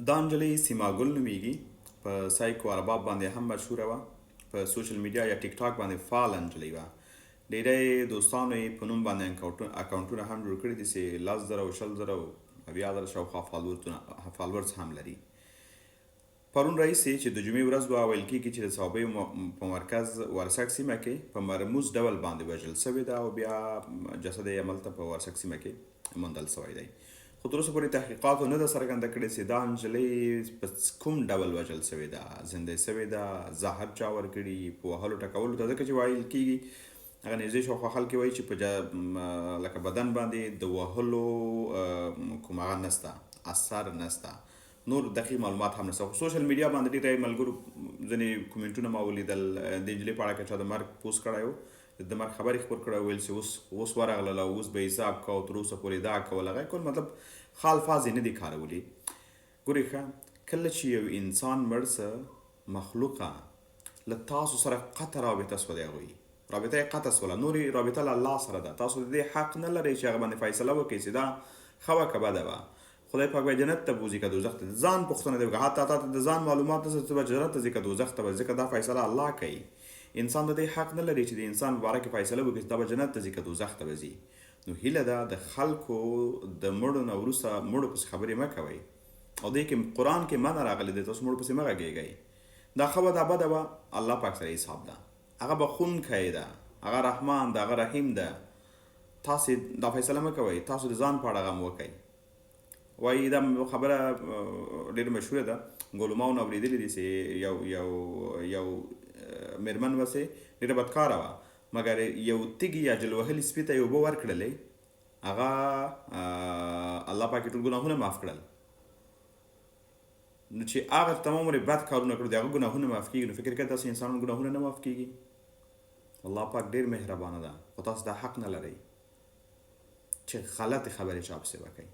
دا نجلۍ سیما ګل نومیږي، په سایکو ارباب باندې هم مشهوره وه، په سوشل میډیا یا ټیک ټاک باندې فعاله نجلۍ وه. ډېری دوستانو یې په نوم باندې اکاونټونه هم جوړ کړي دي چې 10,000 او 20,000 او 80,000 شاوخوا فالورز هم لري. پرون راهیسې چې د جمعې ورځ وه، ویل کېږي چې د صوابۍ په مرکز ورسک سیمه کې په مرموز ډول باندې وژل سوې ده او بیا جسد یې هملته په ورسک سیمه کې موندل سوی دی. خو تر اوسه پورې تحقیقاتو نه ده څرګنده کړې چې دا نجلۍ په کوم ډول وژل سوې ده، زندۍ سوې ده، زهر چا ورکړي، په وهلو ټکولو ته، ځکه چې ویل کېږي هغه نږدې شاوخوا خلک وایي چې په لکه بدن باندې د وهلو کوم هغه نسته، اثر نسته، نور دقیق معلومات هم نشته. خو سوشل میډیا باندې ډېری ملګرو ځینې کومنټونه ما ولیدل د نجلۍ په اړه که چا د مرګ پوسټ کړی و، د مرګ خبرې خپور کړی، ویل چې اوس ورغلله، اوس به حساب کوو، تر اوسه پورې دا کول، هغه کول مطلب ښه الفاظ یې نه دي کارولي. ګورئ ښه، کله چې یو انسان مړ څه مخلوقه له تاسو سره قطع رابطه سوه، د هغوی رابطه یې قطع سوله، نورې رابطه له الله سره ده. تاسو د دې حق نه لرئ چې هغه باندې فیصله وکړئ چې دا ښه وه که بده وه. خدای پاک به جنت ته بوځي که دوزخ ته، ځان پوښتنه دی وکړه. حتی تا ته د ځان معلومات نشته چې ته به جنت ته ځې که دوزخ ته به ځې، ځکه دا فیصله الله کوي. انسان د دې حق نه لري چې د انسان په باره کې فیصله وکړي چې دا به جنت ته ځي که دوزخ ته به ځي. نو هیله ده د خلکو د مړو نه وروسته مړو پسې خبرې مه کوئ، او دې کې قرآن کې منع راغلی دی، تاسو مړو پسې مه غږېږئ. دا ښه وه، دا بده وه، الله پاک سره حساب ده. هغه بخښونکی ده، هغه رحمان ده، هغه رحیم ده. تاسې دا فیصله مه کوئ، تاسو د ځان په اړه غم وکئ. وایي دا خبره ډېره مشهوره ده، ګلوماون اورېدلې دي چې یو میرمن وسې ډېره بدکاره وه، مګر یو تږي یا جل وهلي سپي ته یې اوبه ورکړلې، هغه الله پاک یې ټول ګناهونه معاف کړل. نو چې هغه تمام عمر بد کارونه کړو، د هغه ګناهونه معاف کېږي، نو فکر کوئ تاسو انسانانو ګناهونه نه معاف کېږي؟ الله پاک ډېر مهربانه ده، خو تاسو دا حق نه لرئ چې غلطې خبرې چا پسې وکئ.